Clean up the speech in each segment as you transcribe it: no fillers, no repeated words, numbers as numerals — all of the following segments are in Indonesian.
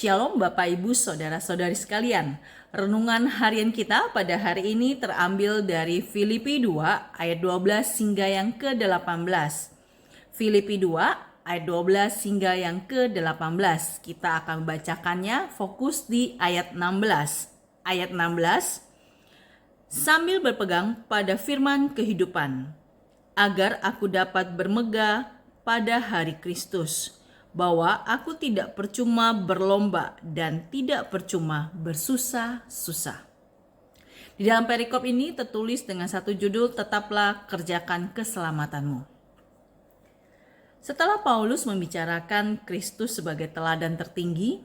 Shalom Bapak Ibu Saudara-saudari sekalian. Renungan harian kita pada hari ini terambil dari Filipi 2 ayat 12 hingga yang ke-18. Filipi 2 ayat 12 hingga yang ke-18. Kita akan membacakannya fokus di ayat 16. Ayat 16, sambil berpegang pada firman kehidupan, agar aku dapat bermegah pada hari Kristus, bahwa aku tidak percuma berlomba dan tidak percuma bersusah-susah. Di dalam perikop ini tertulis dengan satu judul, tetaplah kerjakan keselamatanmu. Setelah Paulus membicarakan Kristus sebagai teladan tertinggi,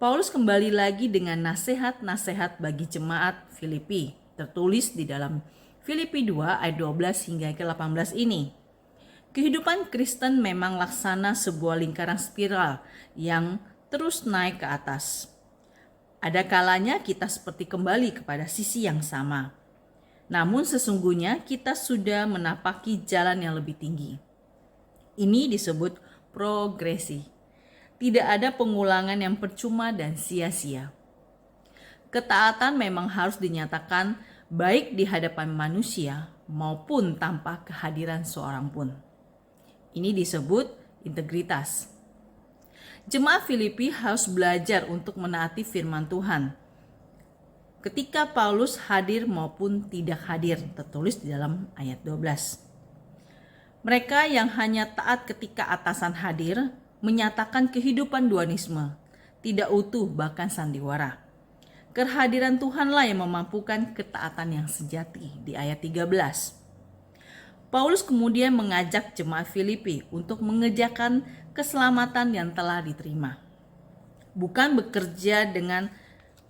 Paulus kembali lagi dengan nasihat-nasihat bagi jemaat Filipi, tertulis di dalam Filipi 2 ayat 12 hingga ke-18 ini. Kehidupan Kristen memang laksana sebuah lingkaran spiral yang terus naik ke atas. Ada kalanya kita seperti kembali kepada sisi yang sama. Namun sesungguhnya kita sudah menapaki jalan yang lebih tinggi. Ini disebut progresi. Tidak ada pengulangan yang percuma dan sia-sia. Ketaatan memang harus dinyatakan baik di hadapan manusia maupun tanpa kehadiran seorang pun. Ini disebut integritas. Jemaat Filipi harus belajar untuk menaati firman Tuhan. Ketika Paulus hadir maupun tidak hadir, tertulis di dalam ayat 12. Mereka yang hanya taat ketika atasan hadir, menyatakan kehidupan dualisme, tidak utuh bahkan sandiwara. Kehadiran Tuhanlah yang memampukan ketaatan yang sejati di ayat 13. Paulus kemudian mengajak jemaat Filipi untuk mengerjakan keselamatan yang telah diterima. Bukan bekerja dengan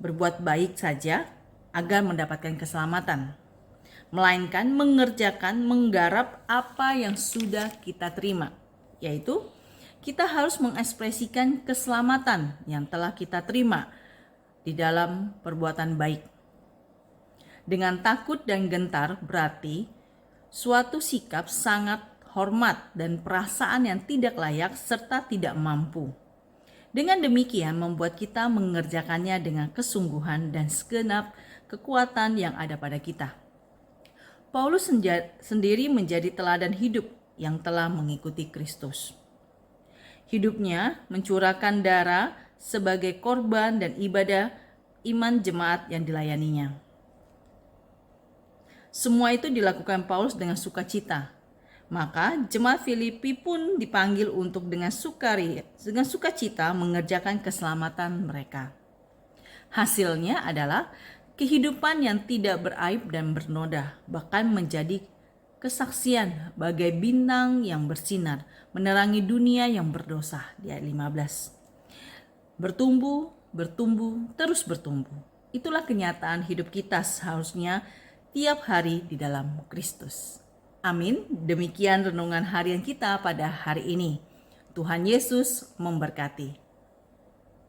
berbuat baik saja agar mendapatkan keselamatan, melainkan menggarap apa yang sudah kita terima, yaitu kita harus mengekspresikan keselamatan yang telah kita terima di dalam perbuatan baik. Dengan takut dan gentar berarti suatu sikap sangat hormat dan perasaan yang tidak layak serta tidak mampu. Dengan demikian membuat kita mengerjakannya dengan kesungguhan dan segenap kekuatan yang ada pada kita. Paulus sendiri menjadi teladan hidup yang telah mengikuti Kristus. Hidupnya mencurahkan darah sebagai korban dan ibadah iman jemaat yang dilayaninya. Semua itu dilakukan Paulus dengan sukacita. Maka jemaat Filipi pun dipanggil untuk dengan sukacita mengerjakan keselamatan mereka. Hasilnya adalah kehidupan yang tidak beraib dan bernoda, bahkan menjadi kesaksian bagai bintang yang bersinar, menerangi dunia yang berdosa di ayat 15. Bertumbuh, terus bertumbuh. Itulah kenyataan hidup kita seharusnya tiap hari di dalam Kristus. Amin. Demikian renungan harian kita pada hari ini. Tuhan Yesus memberkati.